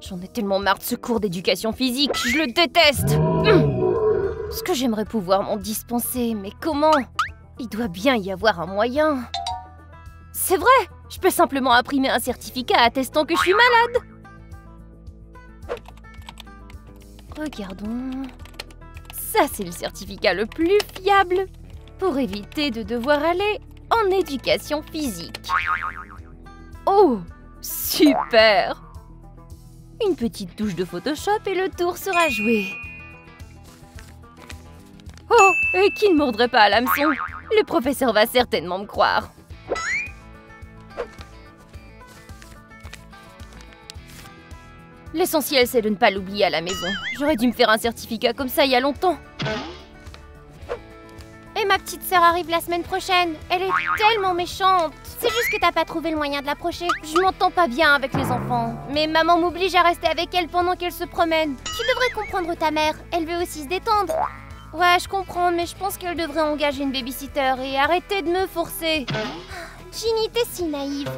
J'en ai tellement marre de ce cours d'éducation physique, je le déteste. Ce que j'aimerais pouvoir m'en dispenser, mais comment? Il doit bien y avoir un moyen. C'est vrai, je peux simplement imprimer un certificat attestant que je suis malade. Regardons. Ça, c'est le certificat le plus fiable pour éviter de devoir aller en éducation physique. Oh, super! Une petite touche de Photoshop et le tour sera joué. Oh, et qui ne mordrait pas à l'hameçon? Le professeur va certainement me croire. L'essentiel, c'est de ne pas l'oublier à la maison. J'aurais dû me faire un certificat comme ça il y a longtemps. Et ma petite sœur arrive la semaine prochaine. Elle est tellement méchante. C'est juste que t'as pas trouvé le moyen de l'approcher. Je m'entends pas bien avec les enfants. Mais maman m'oblige à rester avec elle pendant qu'elle se promène. Tu devrais comprendre ta mère. Elle veut aussi se détendre. Ouais, je comprends, mais je pense qu'elle devrait engager une babysitter et arrêter de me forcer. Ginny, t'es si naïve.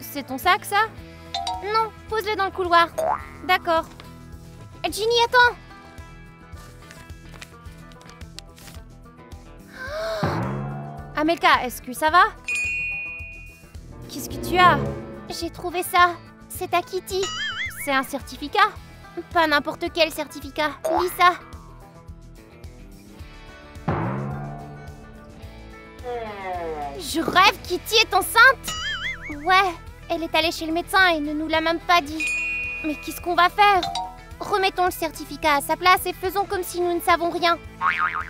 C'est ton sac, ça? Non, pose-le dans le couloir. D'accord. Ginny, attends. Amelka, est-ce que ça va? Qu'est-ce que tu as? J'ai trouvé ça. C'est à Kitty. C'est un certificat? Pas n'importe quel certificat. Lis ça. Je rêve, Kitty est enceinte? Ouais, elle est allée chez le médecin et ne nous l'a même pas dit. Mais qu'est-ce qu'on va faire? Remettons le certificat à sa place et faisons comme si nous ne savons rien.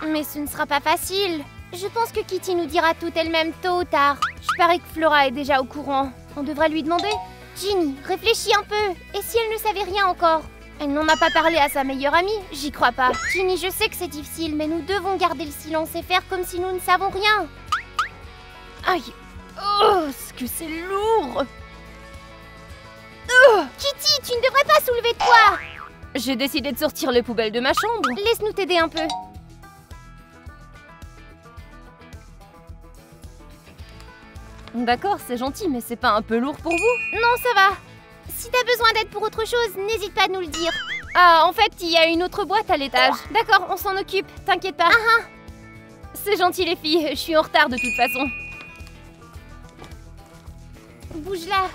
Mais ce ne sera pas facile. Je pense que Kitty nous dira tout elle-même tôt ou tard. Je parie que Flora est déjà au courant. On devrait lui demander? Ginny, réfléchis un peu. Et si elle ne savait rien encore? Elle n'en a pas parlé à sa meilleure amie? J'y crois pas. Ginny, je sais que c'est difficile, mais nous devons garder le silence et faire comme si nous ne savons rien. Aïe! Oh, est-ce que c'est lourd! Kitty, tu ne devrais pas soulever de poids! J'ai décidé de sortir les poubelles de ma chambre. Laisse-nous t'aider un peu. D'accord, c'est gentil, mais c'est pas un peu lourd pour vous? Non, ça va. Si t'as besoin d'aide pour autre chose, n'hésite pas à nous le dire. Ah, en fait, il y a une autre boîte à l'étage. D'accord, on s'en occupe, t'inquiète pas. C'est gentil les filles, je suis en retard de toute façon. Bouge-la.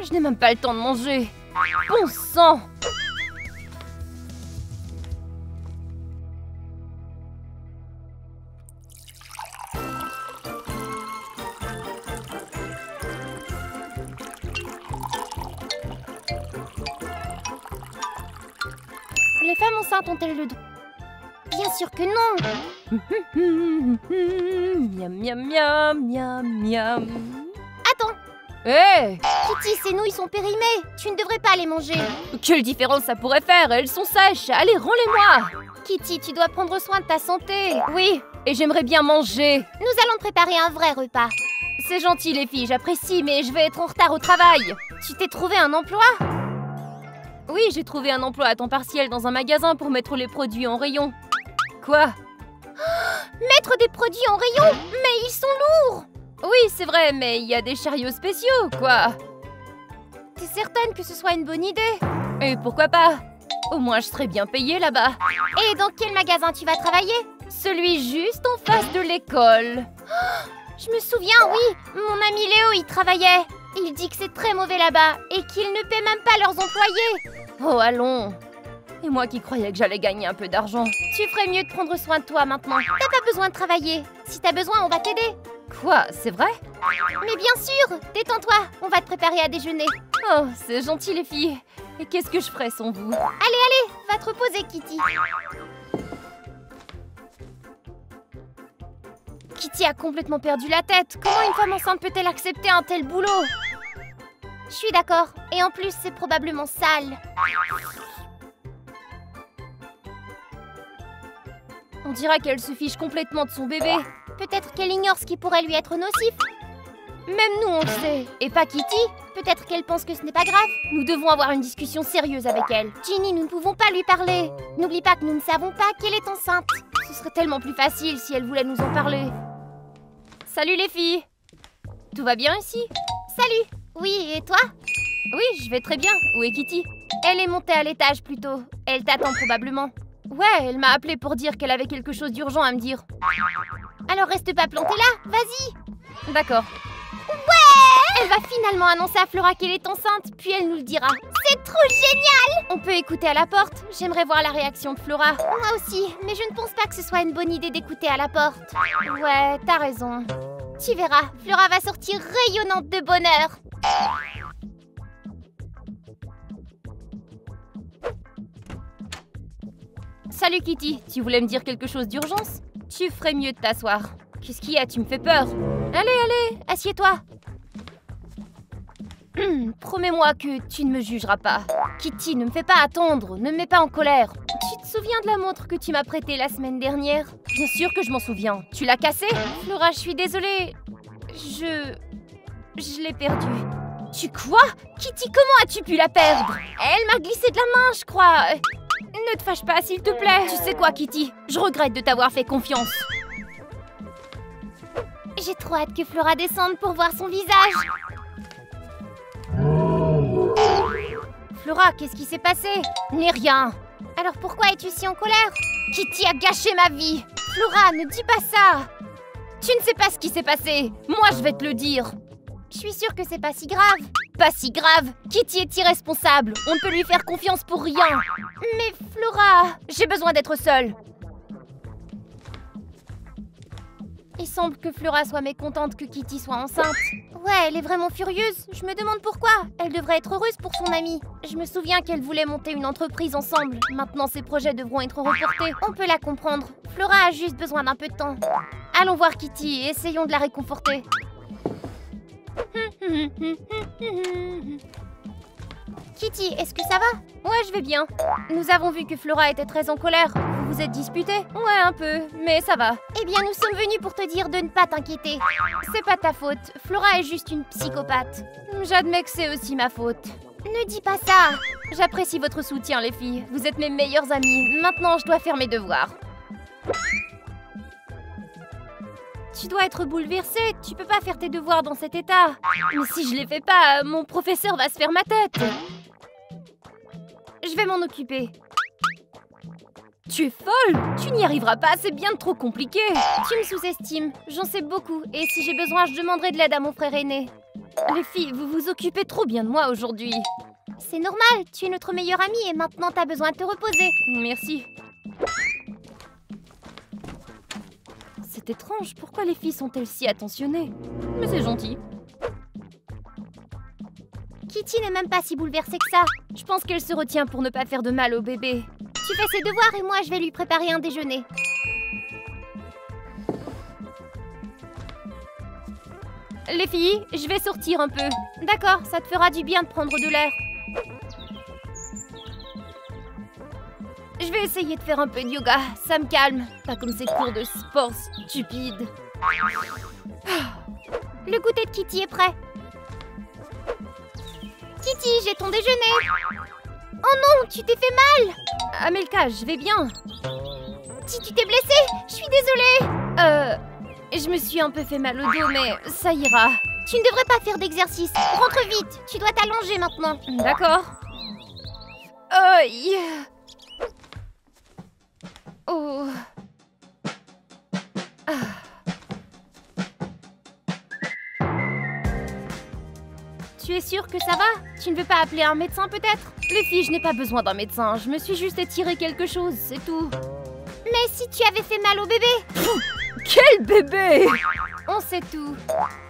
Je n'ai même pas le temps de manger. Bon sang! Les femmes enceintes ont-elles le droit? Bien sûr que non. Miam miam miam miam miam. Attends. Hé! Kitty, ces nouilles sont périmées. Tu ne devrais pas les manger. Quelle différence ça pourrait faire? Elles sont sèches. Allez, rends-les-moi. Kitty, tu dois prendre soin de ta santé. Oui, et j'aimerais bien manger. Nous allons te préparer un vrai repas. C'est gentil les filles, j'apprécie, mais je vais être en retard au travail. Tu t'es trouvé un emploi? Oui, j'ai trouvé un emploi à temps partiel dans un magasin pour mettre les produits en rayon. Quoi? Mettre des produits en rayon? Mais ils sont lourds! Oui, c'est vrai, mais il y a des chariots spéciaux, quoi. T'es certaine que ce soit une bonne idée? Et pourquoi pas? Au moins, je serai bien payée là-bas. Et dans quel magasin tu vas travailler? Celui juste en face de l'école. Je me souviens, oui, mon ami Léo y travaillait. Il dit que c'est très mauvais là-bas et qu'ils ne paient même pas leurs employés. Oh, allons. Et moi qui croyais que j'allais gagner un peu d'argent. Tu ferais mieux de prendre soin de toi maintenant. T'as pas besoin de travailler. Si t'as besoin, on va t'aider. Quoi? C'est vrai? Mais bien sûr. Détends-toi, on va te préparer à déjeuner. Oh, c'est gentil les filles. Et qu'est-ce que je ferais sans vous? Allez, va te reposer, Kitty. Kitty a complètement perdu la tête. Comment une femme enceinte peut-elle accepter un tel boulot? Je suis d'accord. Et en plus, c'est probablement sale. On dirait qu'elle se fiche complètement de son bébé. Peut-être qu'elle ignore ce qui pourrait lui être nocif. Même nous, on le sait. Et pas Kitty. Peut-être qu'elle pense que ce n'est pas grave. Nous devons avoir une discussion sérieuse avec elle. Ginny, nous ne pouvons pas lui parler. N'oublie pas que nous ne savons pas qu'elle est enceinte. Ce serait tellement plus facile si elle voulait nous en parler. Salut les filles! Tout va bien ici? Salut! Oui, et toi? Oui, je vais très bien. Où est Kitty? Elle est montée à l'étage plus tôt. Elle t'attend probablement. Ouais, elle m'a appelé pour dire qu'elle avait quelque chose d'urgent à me dire. Alors reste pas plantée là, vas-y! D'accord. Ouais! Elle va finalement annoncer à Flora qu'elle est enceinte, puis elle nous le dira. C'est trop génial! On peut écouter à la porte? J'aimerais voir la réaction de Flora. Moi aussi, mais je ne pense pas que ce soit une bonne idée d'écouter à la porte. Ouais, t'as raison. Tu verras, Flora va sortir rayonnante de bonheur. Salut Kitty, tu voulais me dire quelque chose d'urgence? Tu ferais mieux de t'asseoir. Qu'est-ce qu'il y a? Tu me fais peur. Allez, assieds-toi. Promets-moi que tu ne me jugeras pas. Kitty, ne me fais pas attendre, ne me mets pas en colère. Tu te souviens de la montre que tu m'as prêtée la semaine dernière? Bien sûr que je m'en souviens. Tu l'as cassée? Flora, je suis désolée. Je l'ai perdue. Tu quoi? Kitty, comment as-tu pu la perdre? Elle m'a glissé de la main, je crois. Ne te fâche pas, s'il te plaît. Tu sais quoi, Kitty? Je regrette de t'avoir fait confiance. J'ai trop hâte que Flora descende pour voir son visage. Flora, qu'est-ce qui s'est passé? N'est rien. Alors pourquoi es-tu si en colère? Kitty a gâché ma vie. Flora, ne dis pas ça. Tu ne sais pas ce qui s'est passé. Moi, je vais te le dire. Je suis sûre que c'est pas si grave. Pas si grave. Kitty est irresponsable. On ne peut lui faire confiance pour rien. Mais Flora... J'ai besoin d'être seule. Il semble que Flora soit mécontente que Kitty soit enceinte. Ouais, elle est vraiment furieuse. Je me demande pourquoi. Elle devrait être heureuse pour son amie. Je me souviens qu'elle voulait monter une entreprise ensemble. Maintenant, ses projets devront être reportés. On peut la comprendre. Flora a juste besoin d'un peu de temps. Allons voir Kitty et essayons de la réconforter. Kitty, est-ce que ça va? Ouais, je vais bien. Nous avons vu que Flora était très en colère. Vous vous êtes disputés? Ouais, un peu, mais ça va. Eh bien, nous sommes venus pour te dire de ne pas t'inquiéter. C'est pas ta faute. Flora est juste une psychopathe. J'admets que c'est aussi ma faute. Ne dis pas ça. J'apprécie votre soutien, les filles. Vous êtes mes meilleures amies. Maintenant, je dois faire mes devoirs. Tu dois être bouleversée. Tu peux pas faire tes devoirs dans cet état. Mais si je les fais pas, mon professeur va se faire ma tête. Je vais m'en occuper. Tu es folle! Tu n'y arriveras pas, c'est bien trop compliqué. Tu me sous-estimes, j'en sais beaucoup. Et si j'ai besoin, je demanderai de l'aide à mon frère aîné. Les filles, vous vous occupez trop bien de moi aujourd'hui. C'est normal, tu es notre meilleure amie et maintenant t'as besoin de te reposer. Merci. C'est étrange, pourquoi les filles sont-elles si attentionnées? Mais c'est gentil. Kitty n'est même pas si bouleversée que ça. Je pense qu'elle se retient pour ne pas faire de mal au bébé. Tu fais ses devoirs et moi je vais lui préparer un déjeuner. Les filles, je vais sortir un peu. D'accord, ça te fera du bien de prendre de l'air. Je vais essayer de faire un peu de yoga, ça me calme. Pas comme ces cours de sport stupides. Le goûter de Kitty est prêt. Kitty, j'ai ton déjeuner. Oh non, tu t'es fait mal. Amelka, je vais bien. Si tu t'es blessée, je suis désolée. Je me suis un peu fait mal au dos, mais ça ira. Tu ne devrais pas faire d'exercice. Rentre vite, tu dois t'allonger maintenant. D'accord. Oh. Ah. Tu es sûre que ça va? Tu ne veux pas appeler un médecin peut-être? Les filles, je n'ai pas besoin d'un médecin. Je me suis juste étiré quelque chose, c'est tout. Mais si tu avais fait mal au bébé? Quel bébé? On sait tout.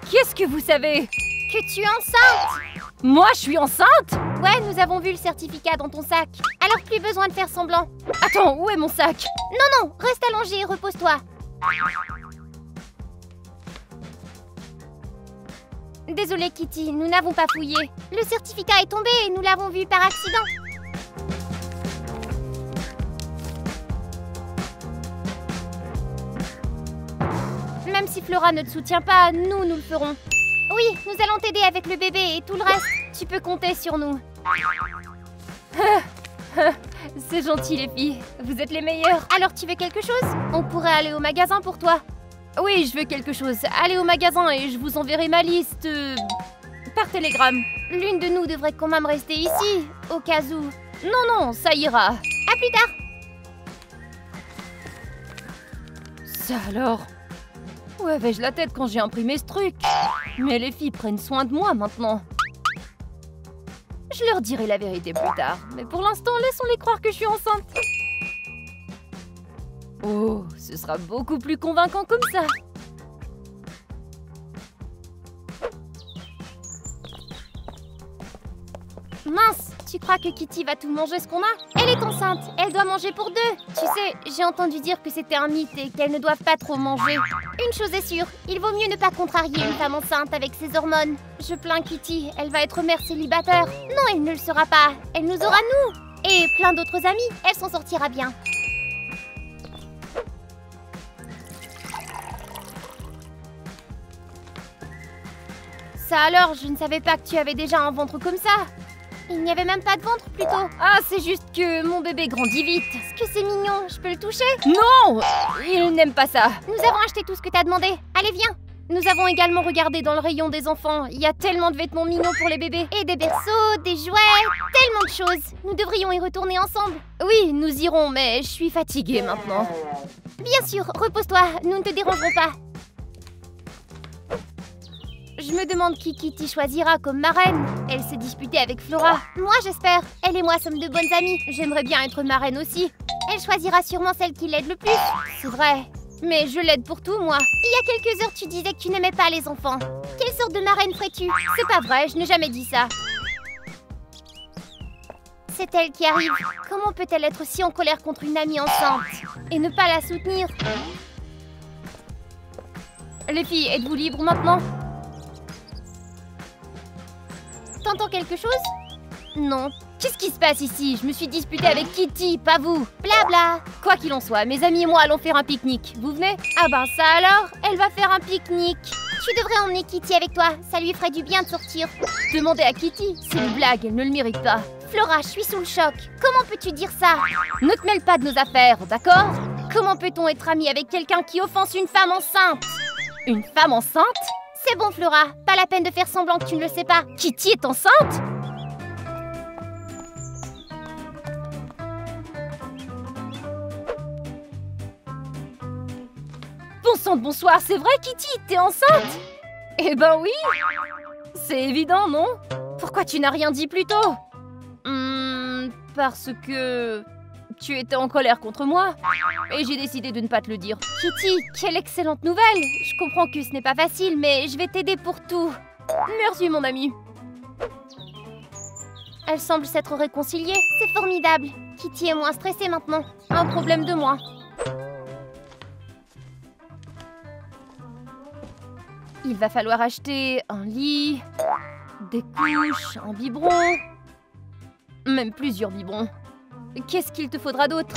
Qu'est-ce que vous savez? Que tu es enceinte. Moi, je suis enceinte? Ouais, nous avons vu le certificat dans ton sac. Alors plus besoin de faire semblant. Attends, où est mon sac? Non, reste allongé et repose-toi. Désolée Kitty, nous n'avons pas fouillé. Le certificat est tombé et nous l'avons vu par accident. Même si Flora ne te soutient pas, nous le ferons. Oui, nous allons t'aider avec le bébé et tout le reste. Tu peux compter sur nous. C'est gentil les filles, vous êtes les meilleures. Alors tu veux quelque chose? On pourrait aller au magasin pour toi. Oui, je veux quelque chose. Allez au magasin et je vous enverrai ma liste par télégramme. L'une de nous devrait quand même rester ici, au cas où. Non, ça ira. À plus tard. Ça alors? Où avais-je la tête quand j'ai imprimé ce truc? Mais les filles prennent soin de moi maintenant. Je leur dirai la vérité plus tard, mais pour l'instant, laissons-les croire que je suis enceinte. Oh, ce sera beaucoup plus convaincant comme ça. Mince, tu crois que Kitty va tout manger ce qu'on a? Elle est enceinte, elle doit manger pour deux. Tu sais, j'ai entendu dire que c'était un mythe et qu'elles ne doivent pas trop manger. Une chose est sûre, il vaut mieux ne pas contrarier une femme enceinte avec ses hormones. Je plains Kitty, elle va être mère célibataire. Non, elle ne le sera pas, elle nous aura nous. Et plein d'autres amis, elle s'en sortira bien. Ça alors, je ne savais pas que tu avais déjà un ventre comme ça. Il n'y avait même pas de ventre plutôt. Ah, c'est juste que mon bébé grandit vite. Est-ce que c'est mignon? Je peux le toucher? Non! Il n'aime pas ça. Nous avons acheté tout ce que t'as demandé. Allez, viens. Nous avons également regardé dans le rayon des enfants. Il y a tellement de vêtements mignons pour les bébés. Et des berceaux, des jouets, tellement de choses. Nous devrions y retourner ensemble. Oui, nous irons, mais je suis fatiguée maintenant. Bien sûr, repose-toi. Nous ne te dérangerons pas. Je me demande qui Kitty choisira comme marraine. Elle s'est disputée avec Flora. Moi, j'espère. Elle et moi sommes de bonnes amies. J'aimerais bien être marraine aussi. Elle choisira sûrement celle qui l'aide le plus. C'est vrai. Mais je l'aide pour tout, moi. Il y a quelques heures, tu disais que tu n'aimais pas les enfants. Quelle sorte de marraine ferais-tu? C'est pas vrai, je n'ai jamais dit ça. C'est elle qui arrive. Comment peut-elle être si en colère contre une amie enceinte et ne pas la soutenir? Les filles, êtes-vous libres maintenant? T'entends quelque chose? Non. Qu'est-ce qui se passe ici? Je me suis disputée avec Kitty, pas vous. Blabla. Quoi qu'il en soit, mes amis et moi allons faire un pique-nique. Vous venez? Ah ben ça alors, elle va faire un pique-nique. Tu devrais emmener Kitty avec toi, ça lui ferait du bien de sortir. Demandez à Kitty, c'est une blague, elle ne le mérite pas. Flora, je suis sous le choc. Comment peux-tu dire ça? Ne te mêle pas de nos affaires, d'accord? Comment peut-on être ami avec quelqu'un qui offense une femme enceinte? Une femme enceinte? C'est bon Flora, pas la peine de faire semblant que tu ne le sais pas. Kitty est enceinte? Bon sang de bonsoir, c'est vrai Kitty, t'es enceinte? Eh ben oui! C'est évident, non? Pourquoi tu n'as rien dit plus tôt? Parce que tu étais en colère contre moi et j'ai décidé de ne pas te le dire. Kitty, quelle excellente nouvelle! Je comprends que ce n'est pas facile, mais je vais t'aider pour tout. Merci mon amie. Elle semble s'être réconciliée, c'est formidable. Kitty est moins stressée maintenant. Un problème de moins. Il va falloir acheter un lit, des couches, un biberon, même plusieurs biberons. Qu'est-ce qu'il te faudra d'autre?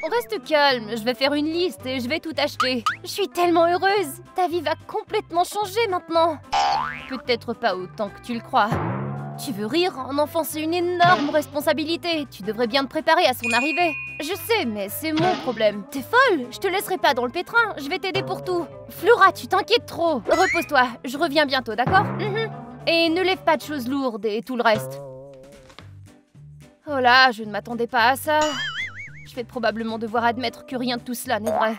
Reste calme, je vais faire une liste et je vais tout acheter. Je suis tellement heureuse, ta vie va complètement changer maintenant. Peut-être pas autant que tu le crois. Tu veux rire? Un enfant, c'est une énorme responsabilité. Tu devrais bien te préparer à son arrivée. Je sais, mais c'est mon problème. T'es folle? Je te laisserai pas dans le pétrin. Je vais t'aider pour tout. Flora, tu t'inquiètes trop. Repose-toi, je reviens bientôt, d'accord? Et ne lève pas de choses lourdes et tout le reste. Oh là, je ne m'attendais pas à ça. Je vais probablement devoir admettre que rien de tout cela n'est vrai.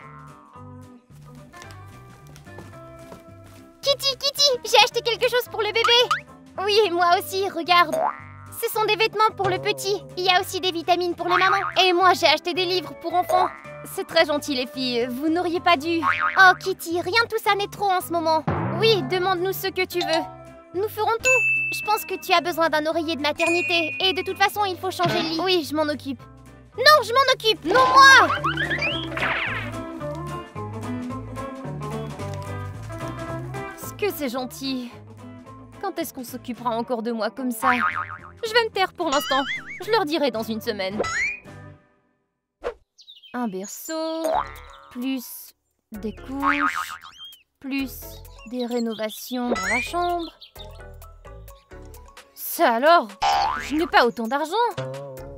Kitty, j'ai acheté quelque chose pour le bébé. Oui, moi aussi, regarde. Ce sont des vêtements pour le petit. Il y a aussi des vitamines pour les mamans. Et moi, j'ai acheté des livres pour enfants. C'est très gentil, les filles. Vous n'auriez pas dû. Oh, Kitty, rien de tout ça n'est trop en ce moment. Oui, demande-nous ce que tu veux. Nous ferons tout. Je pense que tu as besoin d'un oreiller de maternité. Et de toute façon, il faut changer le lit. Oui, je m'en occupe. Non, je m'en occupe. Non, moi. Est-ce que c'est gentil? Quand est-ce qu'on s'occupera encore de moi comme ça? Je vais me taire pour l'instant. Je leur dirai dans une semaine. Un berceau, plus des couches, plus des rénovations dans la chambre. Ça alors? Je n'ai pas autant d'argent.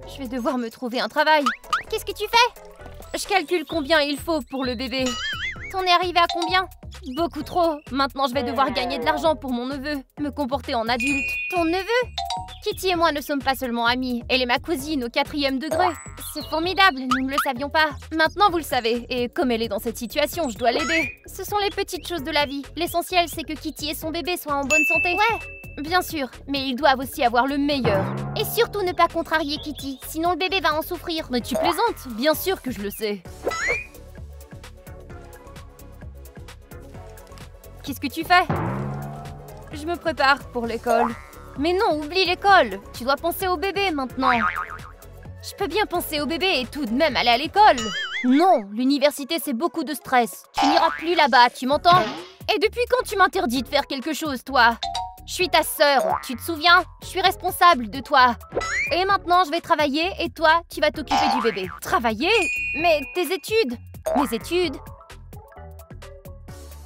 Je Je vais devoir me trouver un travail. Qu'est-ce que tu fais? Je calcule combien il faut pour le bébé. T'en es arrivé à combien? Beaucoup trop. Maintenant, je vais devoir gagner de l'argent pour mon neveu. Me comporter en adulte. Ton neveu? Kitty et moi ne sommes pas seulement amies. Elle est ma cousine au 4e degré. C'est formidable, nous ne le savions pas. Maintenant, vous le savez. Et comme elle est dans cette situation, je dois l'aider. Ce sont les petites choses de la vie. L'essentiel, c'est que Kitty et son bébé soient en bonne santé. Ouais, bien sûr. Mais ils doivent aussi avoir le meilleur. Et surtout ne pas contrarier Kitty, sinon le bébé va en souffrir. Mais tu plaisantes? Bien sûr que je le sais. Qu'est-ce que tu fais? Je me prépare pour l'école. Mais non, oublie l'école. Tu dois penser au bébé maintenant. Je peux bien penser au bébé et tout de même aller à l'école. Non, l'université c'est beaucoup de stress. Tu n'iras plus là-bas, tu m'entends? Et depuis quand tu m'interdis de faire quelque chose, toi? Je suis ta sœur, tu te souviens? Je suis responsable de toi. Et maintenant, je vais travailler et toi, tu vas t'occuper du bébé. Travailler? Mais tes études? Mes études?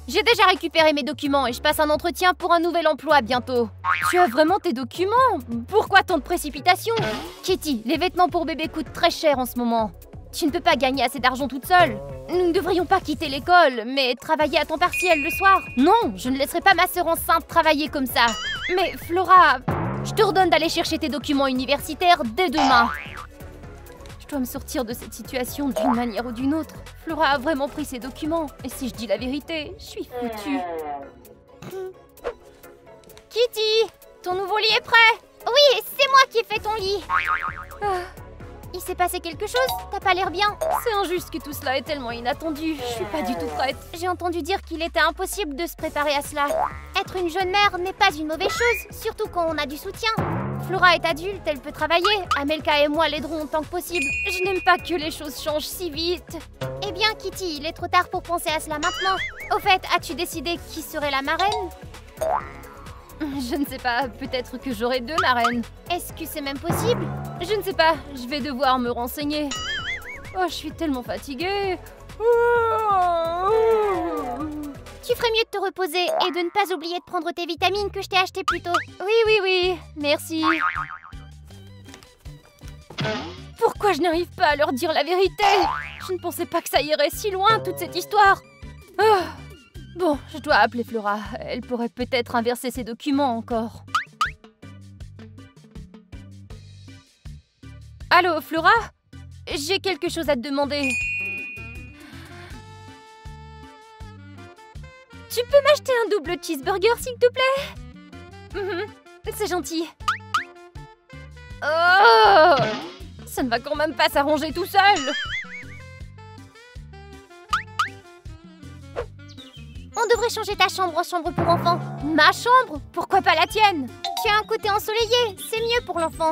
J'ai déjà récupéré mes documents et je passe un entretien pour un nouvel emploi bientôt. Tu as vraiment tes documents? Pourquoi tant de précipitation? Kitty, les vêtements pour bébé coûtent très cher en ce moment. Tu ne peux pas gagner assez d'argent toute seule. Nous ne devrions pas quitter l'école, mais travailler à temps partiel le soir. Non, je ne laisserai pas ma sœur enceinte travailler comme ça. Mais Flora, je te redonne d'aller chercher tes documents universitaires dès demain. Je dois me sortir de cette situation d'une manière ou d'une autre. Flora a vraiment pris ses documents. Et si je dis la vérité, je suis foutue. Kitty, ton nouveau lit est prêt? Oui, c'est moi qui ai fait ton lit. Il s'est passé quelque chose? T'as pas l'air bien. C'est injuste que tout cela est tellement inattendu. Je suis pas du tout prête. J'ai entendu dire qu'il était impossible de se préparer à cela. Être une jeune mère n'est pas une mauvaise chose, surtout quand on a du soutien. Flora est adulte, elle peut travailler. Amelka et moi l'aiderons autant que possible. Je n'aime pas que les choses changent si vite. Eh bien, Kitty, il est trop tard pour penser à cela maintenant. Au fait, as-tu décidé qui serait la marraine? Je ne sais pas, peut-être que j'aurai 2 marraines. Est-ce que c'est même possible? Je ne sais pas, je vais devoir me renseigner. Oh, je suis tellement fatiguée. Tu ferais mieux de te reposer et de ne pas oublier de prendre tes vitamines que je t'ai achetées plus tôt. Oui, merci. Pourquoi je n'arrive pas à leur dire la vérité? Je ne pensais pas que ça irait si loin, toute cette histoire. Bon, je dois appeler Flora. Elle pourrait peut-être inverser ses documents encore. Allô, Flora? J'ai quelque chose à te demander. Tu peux m'acheter un double cheeseburger, s'il te plaît? C'est gentil. Oh! Ça ne va quand même pas s'arranger tout seul. On devrait changer ta chambre en chambre pour enfants. Ma chambre? Pourquoi pas la tienne? Tu as un côté ensoleillé, c'est mieux pour l'enfant.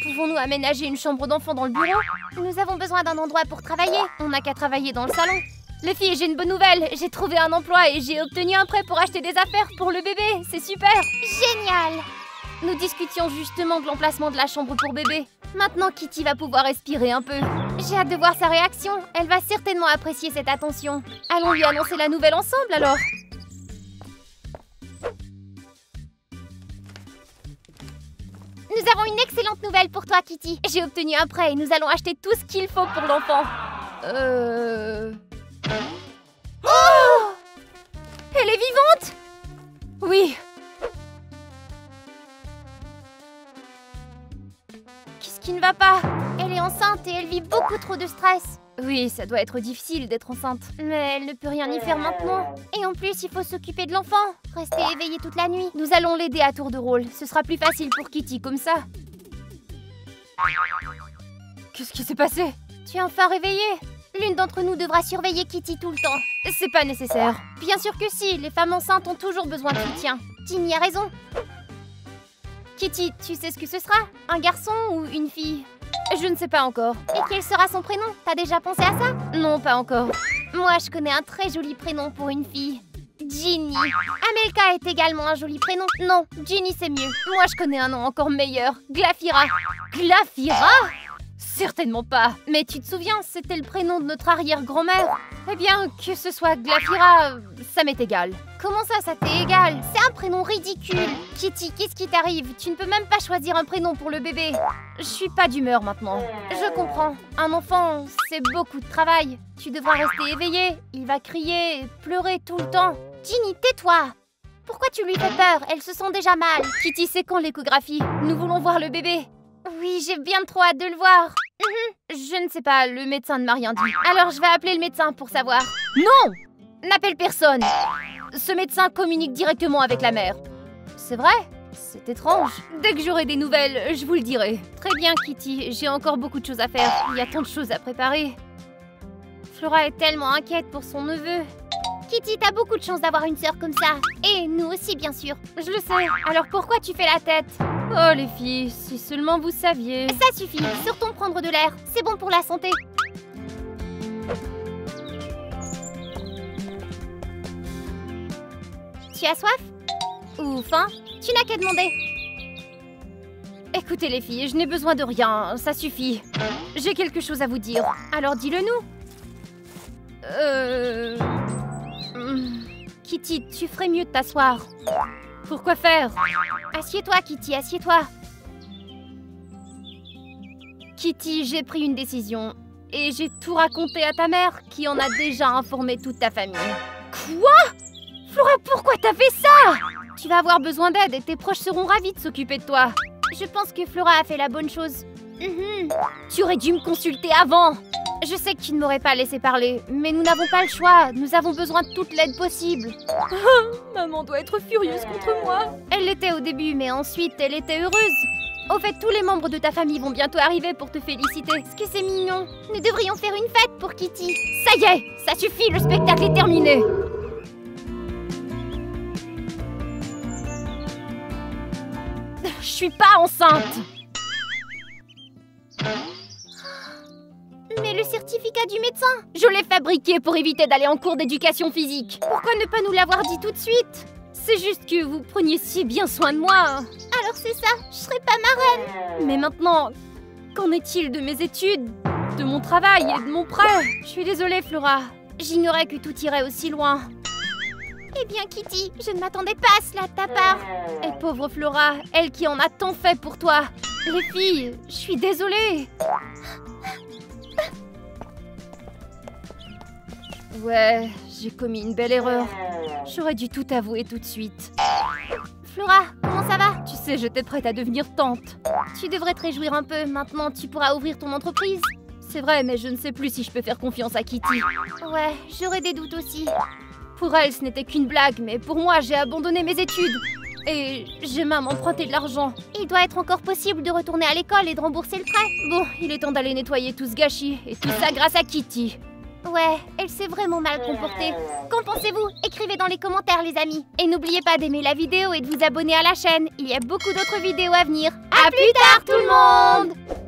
Pouvons-nous aménager une chambre d'enfant dans le bureau? Nous avons besoin d'un endroit pour travailler. On n'a qu'à travailler dans le salon. Les filles, j'ai une bonne nouvelle. J'ai trouvé un emploi et j'ai obtenu un prêt pour acheter des affaires pour le bébé. C'est super. Génial. Nous discutions justement de l'emplacement de la chambre pour bébé. Maintenant, Kitty va pouvoir respirer un peu. J'ai hâte de voir sa réaction. Elle va certainement apprécier cette attention. Allons lui annoncer la nouvelle ensemble alors. Nous avons une excellente nouvelle pour toi, Kitty. J'ai obtenu un prêt et nous allons acheter tout ce qu'il faut pour l'enfant. Oh! Elle est vivante? Oui. Qu'est-ce qui ne va pas? Elle est enceinte et elle vit beaucoup trop de stress. Oui, ça doit être difficile d'être enceinte. Mais elle ne peut rien y faire maintenant. Et en plus, il faut s'occuper de l'enfant. Rester éveillée toute la nuit. Nous allons l'aider à tour de rôle. Ce sera plus facile pour Kitty comme ça. Qu'est-ce qui s'est passé? Tu es enfin réveillée? L'une d'entre nous devra surveiller Kitty tout le temps. C'est pas nécessaire. Bien sûr que si, les femmes enceintes ont toujours besoin de soutien. Ginny a raison. Kitty, tu sais ce que ce sera? Un garçon ou une fille? Je ne sais pas encore. Et quel sera son prénom? T'as déjà pensé à ça? Non, pas encore. Moi, je connais un très joli prénom pour une fille. Ginny. Amelka est également un joli prénom. Non, Ginny c'est mieux. Moi, je connais un nom encore meilleur. Glafira. Glafira? Certainement pas. Mais tu te souviens, c'était le prénom de notre arrière-grand-mère. Eh bien, que ce soit Glafira, ça m'est égal. Comment ça t'est égal? C'est un prénom ridicule. Kitty, qu'est-ce qui t'arrive? Tu ne peux même pas choisir un prénom pour le bébé. Je suis pas d'humeur maintenant. Je comprends. Un enfant, c'est beaucoup de travail. Tu devras rester éveillé. Il va crier et pleurer tout le temps. Ginny, tais-toi! Pourquoi tu lui fais peur? Elle se sent déjà mal. Kitty, c'est quand l'échographie? Nous voulons voir le bébé. Oui, j'ai bien trop hâte de le voir. Je ne sais pas, le médecin ne m'a rien dit. Alors je vais appeler le médecin pour savoir. Non! N'appelle personne. Ce médecin communique directement avec la mère. C'est vrai? C'est étrange. Dès que j'aurai des nouvelles, je vous le dirai. Très bien, Kitty. J'ai encore beaucoup de choses à faire. Il y a tant de choses à préparer. Flora est tellement inquiète pour son neveu. Kitty, t'as beaucoup de chance d'avoir une sœur comme ça. Et nous aussi, bien sûr. Je le sais. Alors pourquoi tu fais la tête? Oh les filles, si seulement vous saviez. Ça suffit. Sortons prendre de l'air. C'est bon pour la santé. Tu as soif? Ou faim? Tu n'as qu'à demander. Écoutez les filles, je n'ai besoin de rien, ça suffit. J'ai quelque chose à vous dire. Alors dis-le-nous. Kitty, tu ferais mieux de t'asseoir. Pourquoi faire? Assieds-toi, Kitty, assieds-toi. Kitty, j'ai pris une décision. Et j'ai tout raconté à ta mère, qui en a déjà informé toute ta famille. Quoi? Flora, pourquoi t'as fait ça? Tu vas avoir besoin d'aide et tes proches seront ravis de s'occuper de toi. Je pense que Flora a fait la bonne chose. Tu aurais dû me consulter avant. Je sais que tu ne m'aurais pas laissé parler, mais nous n'avons pas le choix. Nous avons besoin de toute l'aide possible. Maman doit être furieuse contre moi. Elle l'était au début, mais ensuite, elle était heureuse. Au fait, tous les membres de ta famille vont bientôt arriver pour te féliciter. Est-ce que c'est mignon? Nous devrions faire une fête pour Kitty. Ça y est, ça suffit, le spectacle est terminé. Je suis pas enceinte. Mais le certificat du médecin? Je l'ai fabriqué pour éviter d'aller en cours d'éducation physique. Pourquoi ne pas nous l'avoir dit tout de suite? C'est juste que vous preniez si bien soin de moi. Alors c'est ça, je serai pas marraine. Mais maintenant, qu'en est-il de mes études, de mon travail et de mon prêt? Je suis désolée, Flora. J'ignorais que tout irait aussi loin. Eh bien, Kitty, je ne m'attendais pas à cela de ta part. Et pauvre Flora, elle qui en a tant fait pour toi. Les filles, je suis désolée. Ouais, j'ai commis une belle erreur. J'aurais dû tout avouer tout de suite. Flora, comment ça va? Tu sais, j'étais prête à devenir tante. Tu devrais te réjouir un peu. Maintenant, tu pourras ouvrir ton entreprise. C'est vrai, mais je ne sais plus si je peux faire confiance à Kitty. Ouais, j'aurais des doutes aussi. Pour elle, ce n'était qu'une blague, mais pour moi, j'ai abandonné mes études. Et j'ai même emprunté de l'argent. Il doit être encore possible de retourner à l'école et de rembourser le prêt. Bon, il est temps d'aller nettoyer tout ce gâchis. Et tout ça grâce à Kitty. Ouais, elle s'est vraiment mal comportée. Qu'en pensez-vous? Écrivez dans les commentaires, les amis. Et n'oubliez pas d'aimer la vidéo et de vous abonner à la chaîne. Il y a beaucoup d'autres vidéos à venir. À plus tard, tout le monde!